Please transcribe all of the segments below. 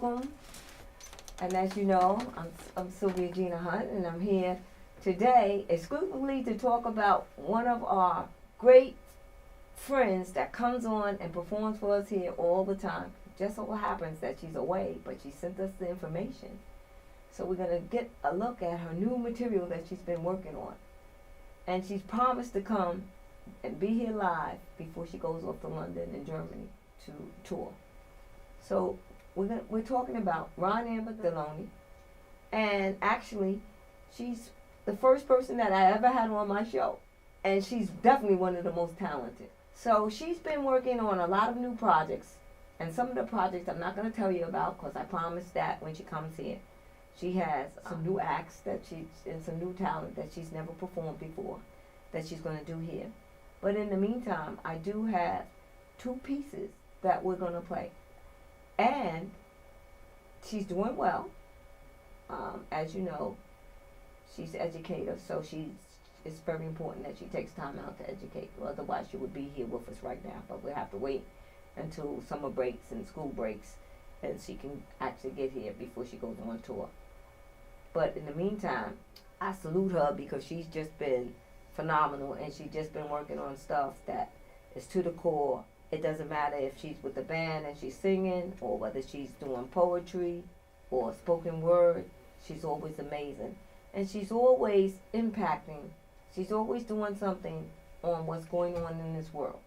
welcome. And as you know, I'm Sylvia Gina Hunt, and I'm here today exclusively to talk about one of our great friends that comes on and performs for us here all the time. Just so happens that she's away, but she sent us the information. So we're going to get a look at her new material that she's been working on. And she's promised to come and be here live before she goes off to London and Germany to tour. So we're talking about RonAmber Deloney. And actually, she's the first person that I ever had on my show. And she's definitely one of the most talented. So she's been working on a lot of new projects. And some of the projects I'm not going to tell you about because I promised that when she comes here. She has some new acts and some new talent that she's never performed before that she's going to do here. But in the meantime, I do have 2 pieces that we're going to play. And she's doing well. As you know, she's an educator, so it's very important that she takes time out to educate. Otherwise, she would be here with us right now. But we'll have to wait until summer breaks and school breaks, and she can actually get here before she goes on tour. But in the meantime, I salute her because she's just been phenomenal, and she's just been working on stuff that is to the core. It doesn't matter if she's with the band and she's singing, or whether she's doing poetry or spoken word. She's always amazing. And she's always impacting. She's always doing something on what's going on in this world.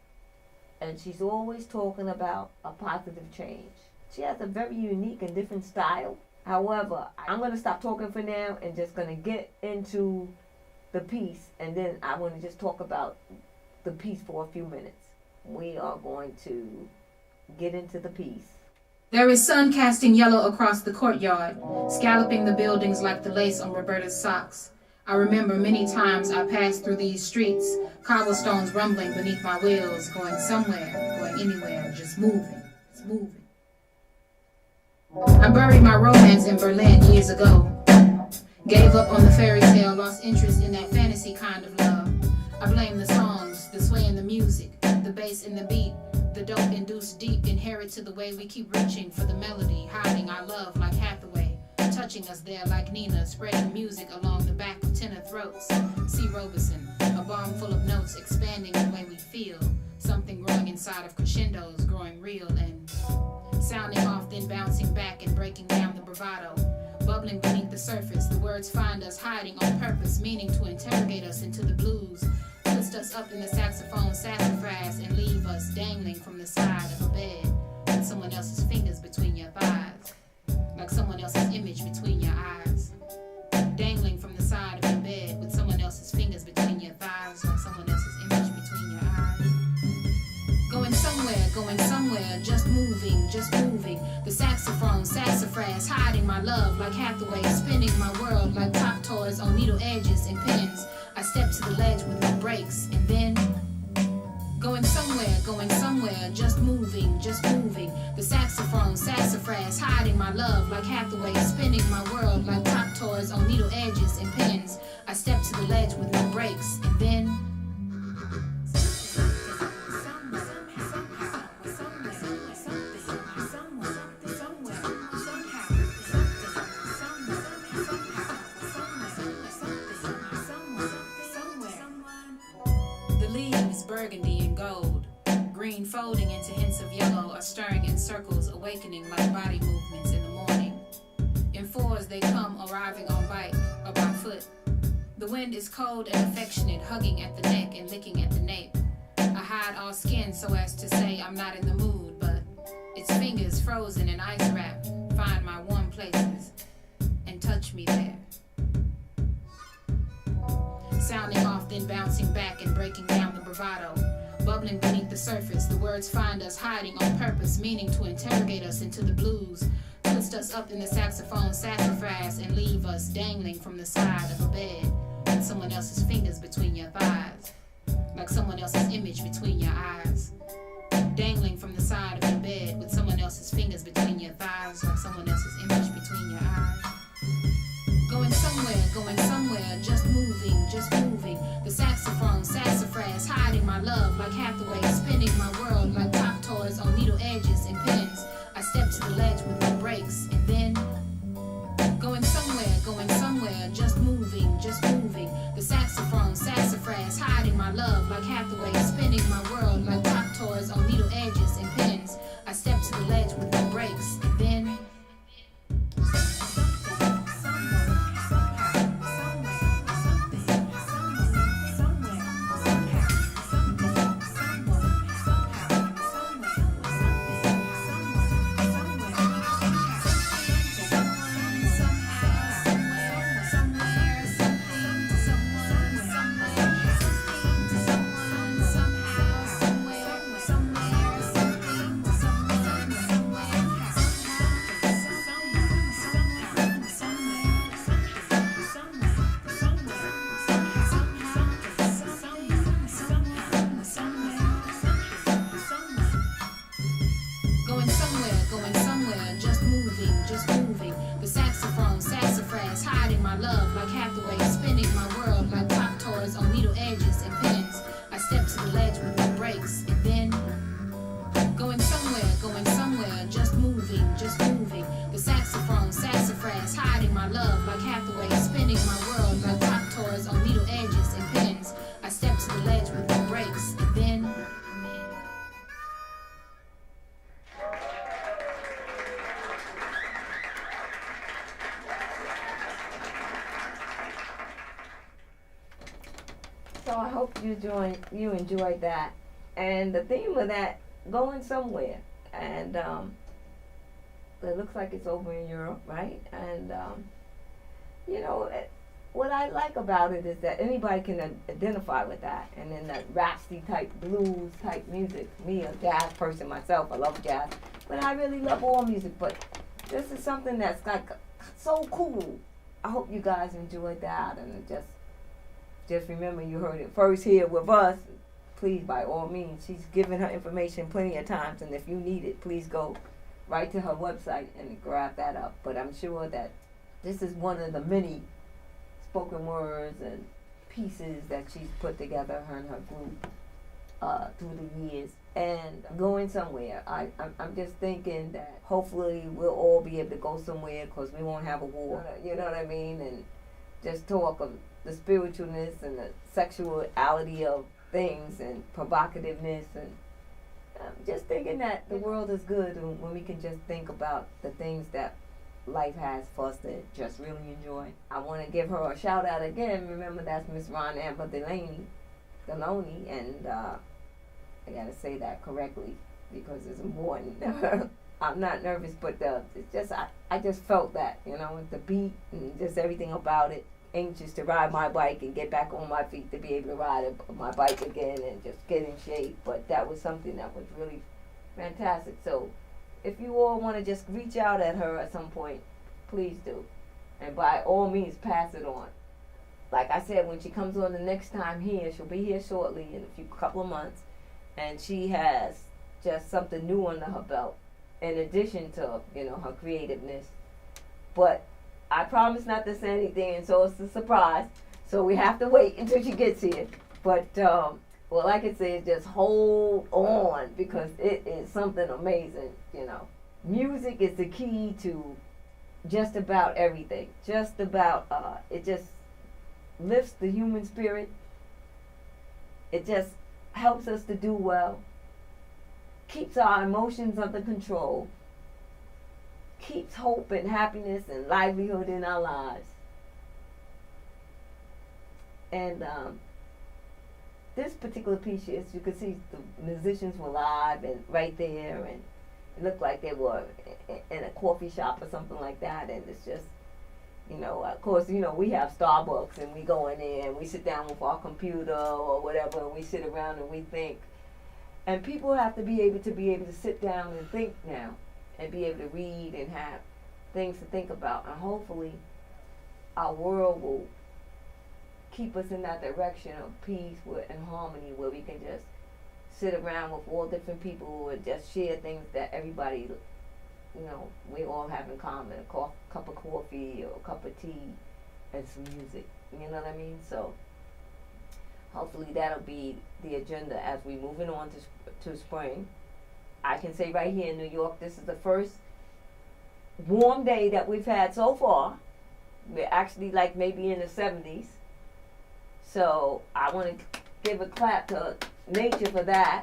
And she's always talking about a positive change. She has a very unique and different style. However, I'm going to stop talking for now and just going to get into the piece. And then I want to just talk about the piece for a few minutes. We are going to get into the piece. There is sun casting yellow across the courtyard, scalloping the buildings like the lace on Roberta's socks. I remember many times I passed through these streets, cobblestones rumbling beneath my wheels, going somewhere, going anywhere, just moving, it's moving. I buried my romance in Berlin years ago. Gave up on the fairy tale, lost interest in that fantasy kind of love. I blame the songs, the sway in the music, the bass in the beat, the dope induced deep, inherent to the way we keep reaching for the melody, hiding our love like Hathaway, touching us there like Nina, spreading music along the back of tenor throats. C. Robeson, a bomb full of notes expanding the way we feel, something growing inside of crescendos, growing real and sounding off, then bouncing back and breaking down the bravado. Bubbling beneath the surface, the words find us hiding on purpose, meaning to interrogate us into the blues, twist us up in the saxophone sassafras, and leave us dangling from the side of a bed with someone else's fingers between your thighs, like someone else's image between your eyes. Dangling from the side of your bed with someone else's fingers between your thighs, like someone else's image between your eyes. Going somewhere, just moving, just moving. The saxophone, sassafras, hiding my love like Hathaway, spinning my world like top toys on needle edges and pins. I step to the ledge with no brakes, and then going somewhere, just moving, just moving. The saxophone, sassafras, hiding my love like Hathaway, spinning my world like top toys on needle edges and pins. I step to the ledge with no brakes, and then burgundy and gold, green folding into hints of yellow, are stirring in circles, awakening like body movements in the morning. In 4s they come, arriving on bike or by foot. The wind is cold and affectionate, hugging at the neck and licking at the nape. I hide all skin so as to say I'm not in the mood, but its fingers frozen and ice wrapped find my warm places and touch me there. Sounding off, then bouncing back and breaking down the bravado. Bubbling beneath the surface, the words find us hiding on purpose, meaning to interrogate us into the blues, twist us up in the saxophone sassafras, and leave us dangling from the side of a bed with someone else's fingers between your thighs, like someone else's image between your eyes. Dangling from the side of your bed with someone else's fingers between your thighs, like someone else's image between your eyes. Going somewhere, just moving. The saxophone, sassafras, hiding my love like Hathaway, spinning my world like top toys on needle edges and pins. I step to the ledge with no brakes. brakes, and then going somewhere, just moving, just moving. The saxophone, sassafras, hiding my love like Hathaway, spinning my world like top toys on needle edges and pins. I step to the ledge with no brakes, and then going somewhere, just moving. The saxophone, sassafras, hiding my love like Hathaway, spinning my world like top toys on needle edges and pins. I step to the ledge with no brakes, and then going somewhere, just moving. The saxophone, sassafras, hiding my love like Hathaway, spinning my world like top toys on needle edges and pins. I step to the ledge with no brakes, and then So I hope you enjoyed that. And the theme of that, going somewhere. And it looks like it's over in Europe, right? And what I like about it is that anybody can identify with that. And then that raspy type blues type music. Me, a jazz person myself, I love jazz, but I really love all music. But this is something that's like so cool. I hope you guys enjoyed that, and just remember you heard it first here with us. Please, by all means, she's given her information plenty of times, and if you need it, please go right to her website and grab that up. But I'm sure that this is one of the many spoken words and pieces that she's put together, her and her group, through the years. And going somewhere, I'm just thinking that hopefully we'll all be able to go somewhere because we won't have a war, you know what I mean? And just talk of the spiritualness and the sexuality of things and provocativeness, and just thinking that the world is good when we can just think about the things that life has for us to just really enjoy. I want to give her a shout out again. Remember, that's Miss RonAmber Deloney, and I gotta say that correctly because it's important. I'm not nervous, but it's just I just felt that, the beat and just everything about it. Anxious to ride my bike and get back on my feet to be able to ride my bike again and just get in shape. But that was something that was really fantastic. So if you all want to just reach out at her at some point, please do. And by all means, pass it on. Like I said, when she comes on the next time here, she'll be here shortly in a couple of months. And she has just something new under her belt in addition to, her creativeness. But I promise not to say anything, and so it's a surprise. So we have to wait until she gets here. But what I can say is just hold on, because it is something amazing, Music is the key to just about everything. Just about, it just lifts the human spirit. It just helps us to do well. Keeps our emotions under control. Keeps hope and happiness and livelihood in our lives. And this particular piece, as you can see, the musicians were live and right there, and it looked like they were in a coffee shop or something like that. And it's just, of course, we have Starbucks, and we go in there and we sit down with our computer or whatever, and we sit around and we think. And people have to be able to sit down and think now, and be able to read and have things to think about. And hopefully our world will keep us in that direction of peace and harmony, where we can just sit around with all different people and just share things that everybody, we all have in common. A cup of coffee or a cup of tea and some music. You know what I mean? So hopefully that'll be the agenda as we moving on to spring. I can say right here in New York, this is the first warm day that we've had so far. We're actually like maybe in the 70s. So I want to give a clap to nature for that.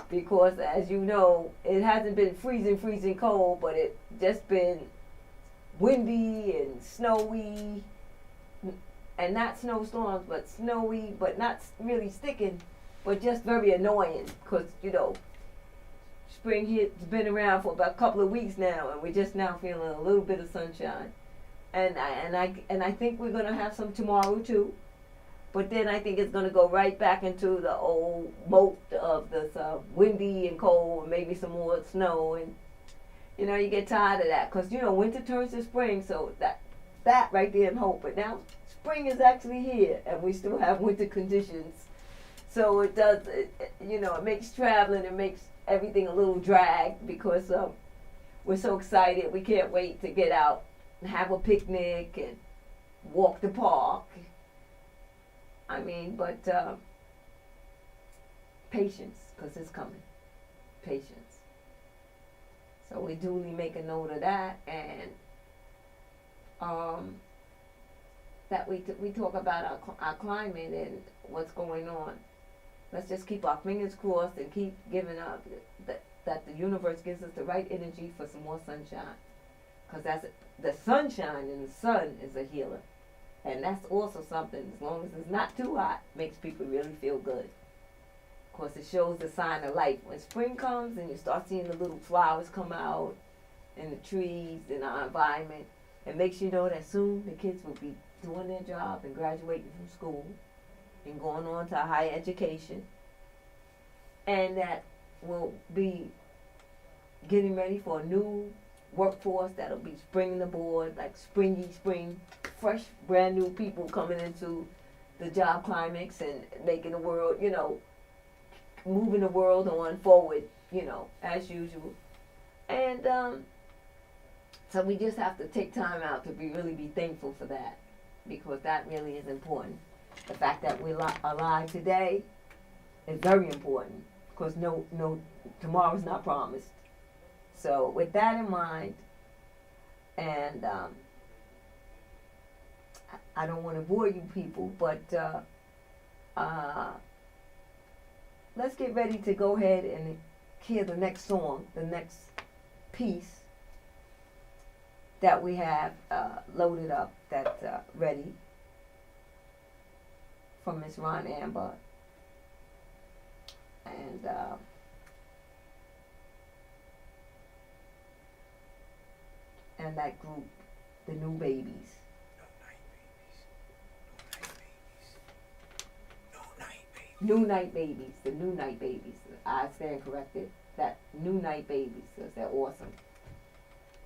Because as you know, it hasn't been freezing cold, but it just been windy and snowy, and not snowstorms, but snowy, but not really sticking, but just very annoying. Because spring has been around for about a couple of weeks now, and we're just now feeling a little bit of sunshine. And I think we're gonna have some tomorrow too. But then I think it's going to go right back into the old moat of this windy and cold, and maybe some more snow. And, you get tired of that. Because, winter turns to spring, so that right there is hope. But now spring is actually here, and we still have winter conditions. So it does, it makes traveling, it makes everything a little drag because we're so excited. We can't wait to get out and have a picnic and walk the park. But patience, because it's coming. Patience. So we duly make a note of that, and that we talk about our climate and what's going on. Let's just keep our fingers crossed and keep giving up that the universe gives us the right energy for some more sunshine. Because that's the sunshine and the sun is a healer. And that's also something, as long as it's not too hot, makes people really feel good. Of course, it shows the sign of life. When spring comes and you start seeing the little flowers come out in the trees, in our environment, it makes you know that soon the kids will be doing their job and graduating from school and going on to higher education. And that we'll be getting ready for a new workforce that'll be springing aboard, like spring, fresh, brand new people coming into the job climax and making the world, moving the world on forward, as usual. And so we just have to take time out to really be thankful for that, because that really is important. The fact that we're alive today is very important, because no tomorrow's not promised. So with that in mind, and I don't want to bore you people, but let's get ready to go ahead and hear the next song, the next piece that we have loaded up, that's ready, from Miss RonAmber. And that group, the New Babies. New Night Babies, the New Night Babies. I stand corrected. That New Night Babies, because they're awesome.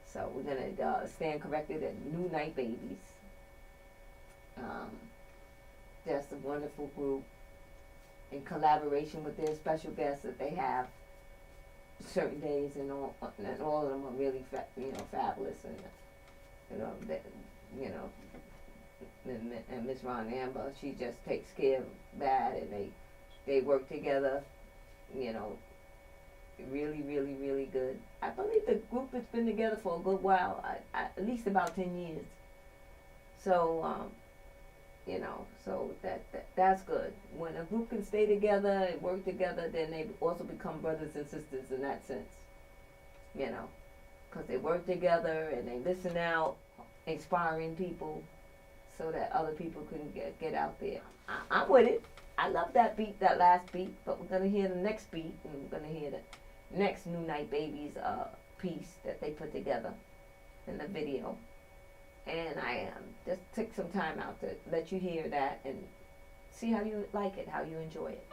So we're gonna stand corrected at New Night Babies. Just a wonderful group in collaboration with their special guests that they have certain days, and all of them are really fabulous, and and Miss RonAmber, she just takes care of that, and they work together, really good. I believe the group has been together for a good while, at least about 10 years. So so that's good. When a group can stay together and work together, then they also become brothers and sisters in that sense. Because they work together and they listen out, inspiring people, so that other people can get out there. I'm with it. I love that beat, that last beat, but we're going to hear the next beat, and we're going to hear the next New Night Babies piece that they put together in the video. And I just took some time out to let you hear that and see how you like it, how you enjoy it.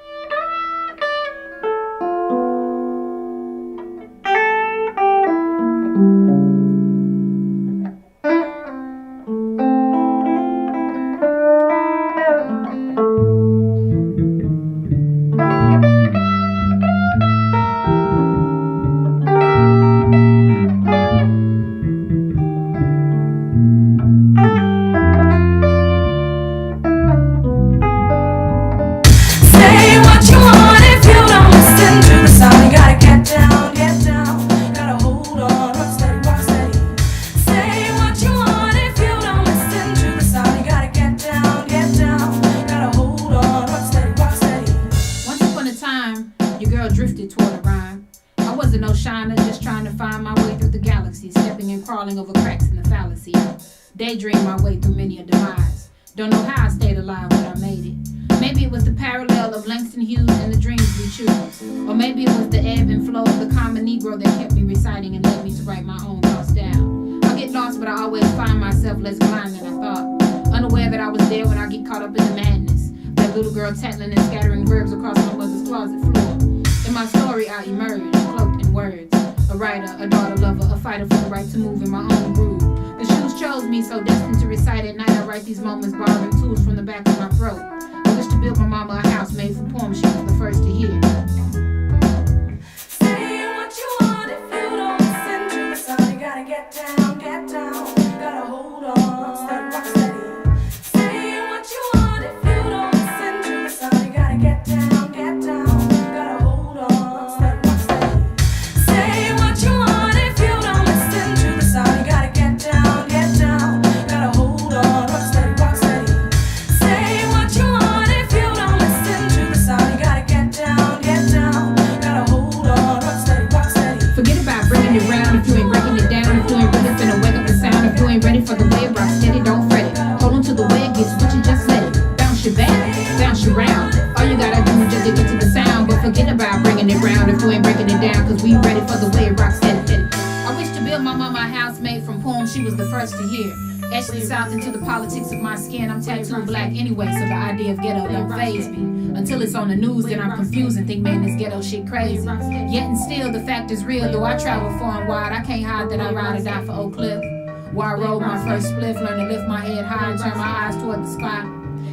Say what crawling over cracks in the fallacy. Daydream my way through many a demise. Don't know how I stayed alive, but I made it. Maybe it was the parallel of Langston Hughes and the dreams we choose. Or maybe it was the ebb and flow of the common Negro that kept me reciting and led me to write my own thoughts down. I get lost, but I always find myself less blind than I thought. Unaware that I was there when I get caught up in the madness. That little girl tattling and scattering verbs across my mother's closet floor. In my story, I emerged, cloaked in words. A writer, a daughter lover, a fighter for the right to move in my own groove. The shoes chose me, so destined to recite at night. I write these moments, borrowing tools from the back of my throat. I wish to build my mama a house made from poems she was the first to hear. Say what you want if you don't listen to the song. You gotta get down, gotta hold on, steady, rock steady. Say what you want if you don't listen to the song. You gotta get down, gotta hold on, steady, rock steady. Say what you want if you don't listen to the song. You gotta get down, gotta hold on, rock steady, rock steady. Say what you want if you don't listen to the song. You gotta get down, gotta hold on, rock steady, rock steady. Forget about bringing it round if you ain't breaking it down. If you ain't really finna wake up the sound. If you ain't ready for the way it rocks steady, don't fret it. Hold on to the way it gets, but you just let it. Bounce your back, bounce your round. All you gotta do is just to get to the sound. But forget about bringing it round if you ain't breaking it down. Cause we ready for the way it rocks steady. I wish to build my mama a house made from poems she was the first to hear. Etched the south into the politics of my skin. I'm tattooed black anyway, so the idea of ghetto don't faze me. Until it's on the news, then I'm confused and think, man, this ghetto shit crazy. Yet and still, the fact is real. Though I travel far and wide, I can't hide that I ride or die for Oak Cliff. Where I rolled my first spliff, learned to lift my head high and turn my eyes toward the sky.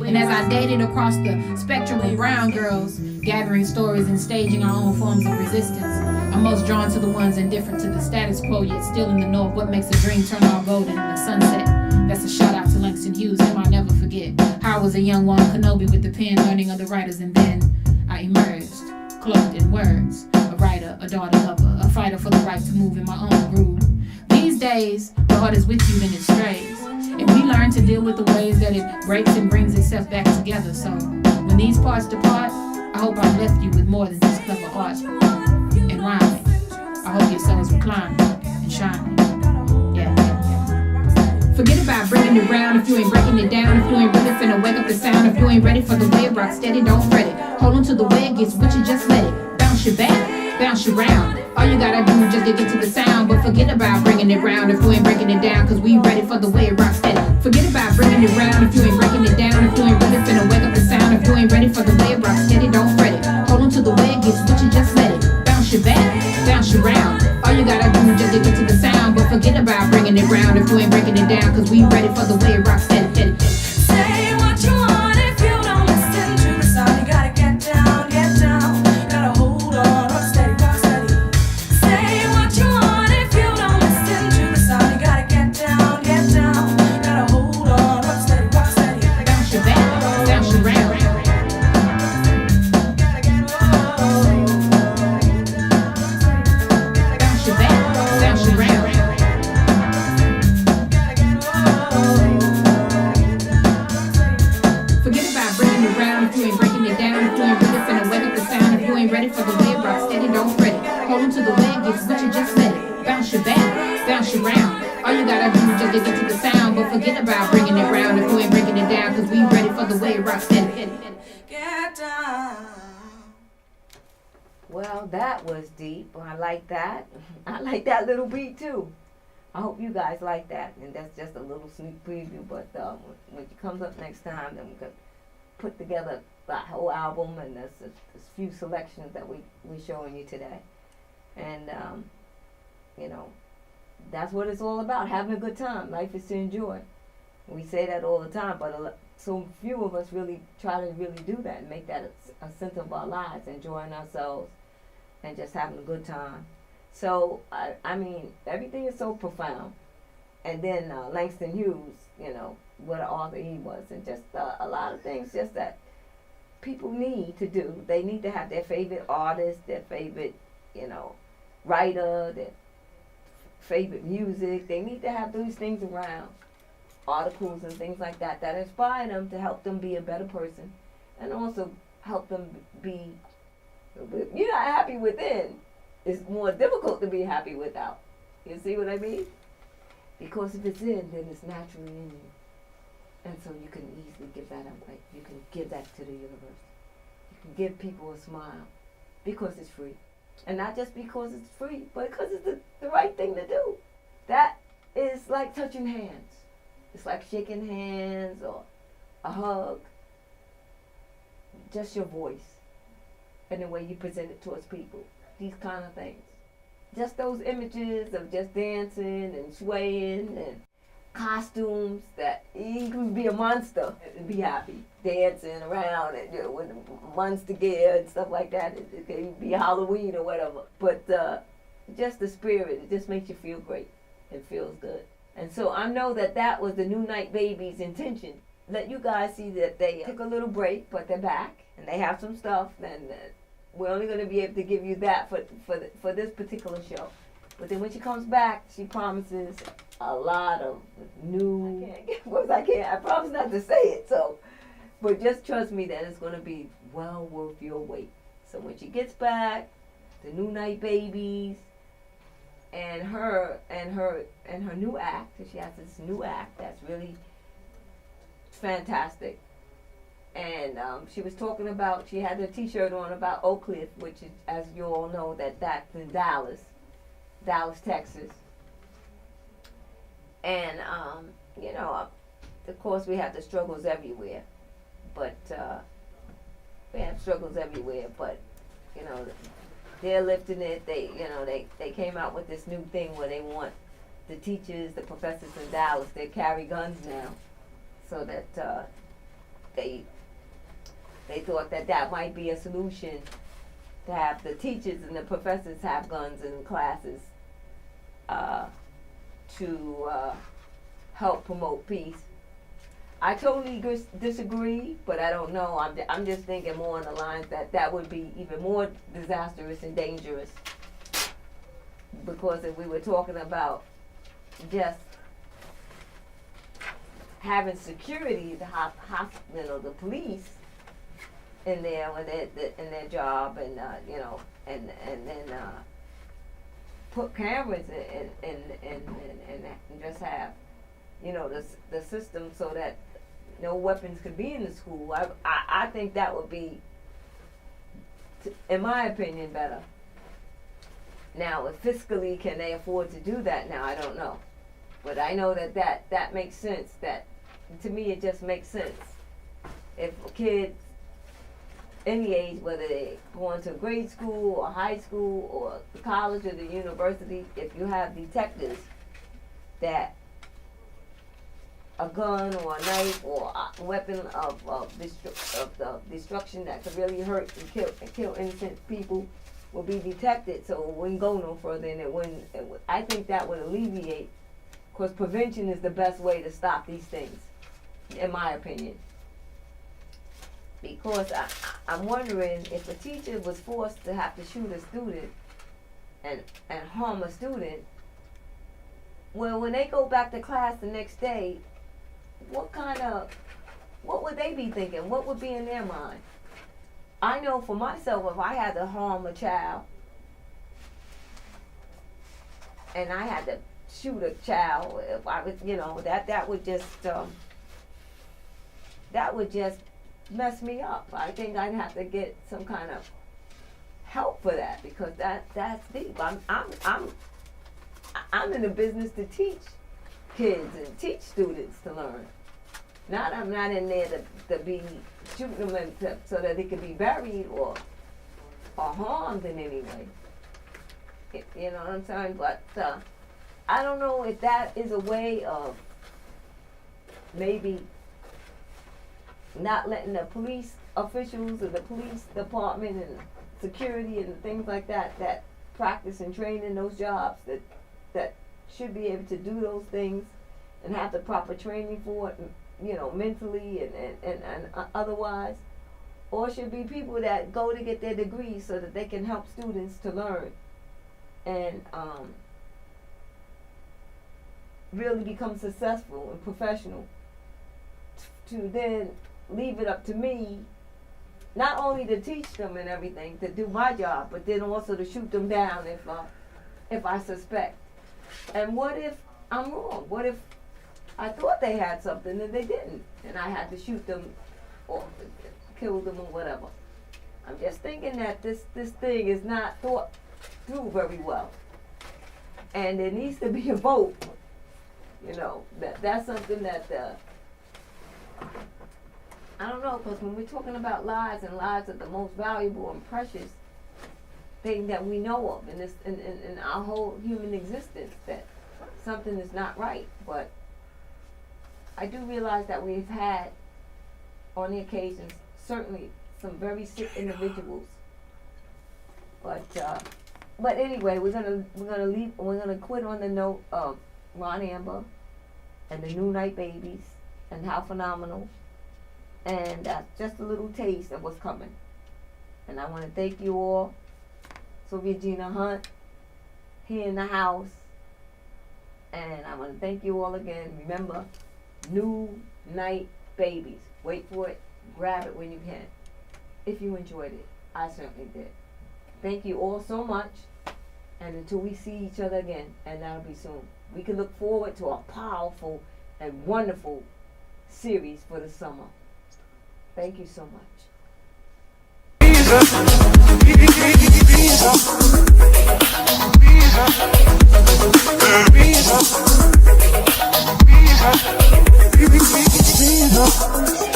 And as I dated across the spectrum of brown girls, gathering stories and staging our own forms of resistance, I'm most drawn to the ones indifferent to the status quo, yet still in the know of what makes a dream turn all golden in the sunset. That's a shout out to Langston Hughes, him I'll never forget. How I was a young Juan Kenobi with the pen, learning of the writers, and then I emerged, cloaked in words. A writer, a daughter lover, a fighter for the right to move in my own groove. These days, the heart is with you and it strays. And we learn to deal with the ways that it breaks and brings itself back together. So, when these parts depart, I hope I've left you with more than just clever art and rhyming. I hope your souls recline and shine. Yeah. Forget about bringing it round if you ain't breaking it down. If you ain't really finna wake up the sound. If you ain't ready for the way it rocks steady, don't fret it. Hold on to the way it gets, but you just let it. Bounce your back, bounce your round. All you gotta do is just to get to the sound. But forget about bringing it round if you ain't breaking it down. Cause we ready for the way it rocks steady. Forget about bringing it round if you ain't breaking it down. If you ain't really finna wake up the sound. If you ain't ready for the way it rocks steady, don't fret it. Hold on to the way it gets, but you just let it. Bounce your back, bounce your round. All you gotta do is just to get to the sound. But forget about bringing it round if you ain't breaking it down. Cause we ready for the way it rocks steady. Say what you want if you don't listen to the song. You gotta get down, gotta hold on, rock steady, rock steady. Say what you want if you don't listen to the song. You gotta get down, gotta hold on, rock steady, rock steady. Bounce your back, bounce your round. Gotta get low. Bounce your back, bounce your round. Gotta get low. Forget about bringing it round if you ain't breaking it down. If you ain't really finna wake up the sound. If you ain't ready for the way it rocks steady, don't fret it. Hold on to the way it gets, but you just let it. Bounce your back, bounce your round. All you gotta do is just to get to the sound. But forget about bringing it round if you ain't breaking it down. Cause we ready for the way it rocks steady. Get down. Well, that was deep. I like that. I like that little beat too. I hope you guys like that. And that's just a little sneak preview. But when it comes up next time, then we can put together the whole album. And there's a few selections that we're showing you today. And, you know, that's what it's all about. Having a good time. Life is to enjoy. We say that all the time. But so few of us really try to really do that and make that a center of our lives. Enjoying ourselves and just having a good time. So, I mean, everything is so profound. And then Langston Hughes, you know, what an author he was. And just a lot of things just that people need to do. They need to have their favorite artist, their favorite, you know, writer, their favorite music. They need to have those things around. Articles and things like that that inspire them to help them be a better person. And also help them be, you're not happy within. It's more difficult to be happy without. You see what I mean? Because if it's in, then it's naturally in you. And so you can easily give that away. You can give that to the universe. You can give people a smile because it's free. And not just because it's free, but because it's the right thing to do. That is like touching hands. It's like shaking hands or a hug. Just your voice and the way you present it towards people. These kind of things. Just those images of just dancing and swaying and costumes that you can be a monster and be happy. Dancing around and with monster gear and stuff like that. It can be Halloween or whatever. But just the spirit, it just makes you feel great. It feels good. And so I know that was the New Night Babies' intention. Let you guys see that they took a little break, but they're back and they have some stuff. And we're only going to be able to give you that for this particular show. But then when she comes back, she promises a lot of new. I promise not to say it. So, but just trust me that it's going to be well worth your wait. So when she gets back, the New Night Babies, and her new act. She has this new act that's really fantastic. And she was talking about, she had a t-shirt on about Oak Cliff, which is, as you all know, that's in Dallas, Texas. And, of course we have the struggles everywhere. But, we have struggles everywhere, but, they're lifting it. They came out with this new thing where they want the teachers, the professors in Dallas, they carry guns now. So that they thought that might be a solution to have the teachers and the professors have guns in classes to help promote peace. I totally disagree, but I don't know. I'm just thinking more on the lines that would be even more disastrous and dangerous. Because if we were talking about just having security, the hospital, the police in there when in their job, and and then put cameras and just have the system so that no weapons could be in the school. I think that would be, in my opinion, better. Now, if fiscally can they afford to do that now, I don't know. But I know that makes sense. That, to me, it just makes sense. If kids, any age, whether they going to grade school or high school or college or the university, if you have detectives that a gun or a knife or a weapon of destruction that could really hurt and kill innocent people will be detected, so it wouldn't go no further, and I think that would alleviate, because prevention is the best way to stop these things, in my opinion. Because I'm wondering if a teacher was forced to have to shoot a student and harm a student, well, when they go back to class the next day, what would they be thinking? What would be in their mind? I know for myself, if I had to harm a child and I had to shoot a child, if I was, that would just mess me up. I think I'd have to get some kind of help for that, because that's deep. I'm in the business to teach kids and teach students to learn. I'm not in there to be shooting them so that they can be buried or harmed in any way. You know what I'm saying? But I don't know if that is a way of maybe not letting the police officials or the police department and security and things like that practice and train in those jobs that should be able to do those things and have the proper training for it, mentally and otherwise, or should be people that go to get their degrees so that they can help students to learn and really become successful and professional, to then leave it up to me not only to teach them and everything, to do my job, but then also to shoot them down if I suspect. And what if I'm wrong? What if I thought they had something and they didn't, and I had to shoot them or kill them or whatever? I'm just thinking that this thing is not thought through very well, and there needs to be a vote. You know, that's something that I don't know, because when we're talking about lives, and lives are the most valuable and precious thing that we know of in this in our whole human existence, that something is not right. But I do realize that we've had, on the occasions, certainly some very sick individuals. But anyway, we're gonna quit on the note of RonAmber and the New Night Babies and how phenomenal, and just a little taste of what's coming. And I want to thank you all. Sylvia Gina Hunt here in the house, and I want to thank you all again. Remember, New Night Babies. Wait for it. Grab it when you can. If you enjoyed it, I certainly did. Thank you all so much. And until we see each other again, and that'll be soon, we can look forward to a powerful and wonderful series for the summer. Thank you so much. B.E.A.T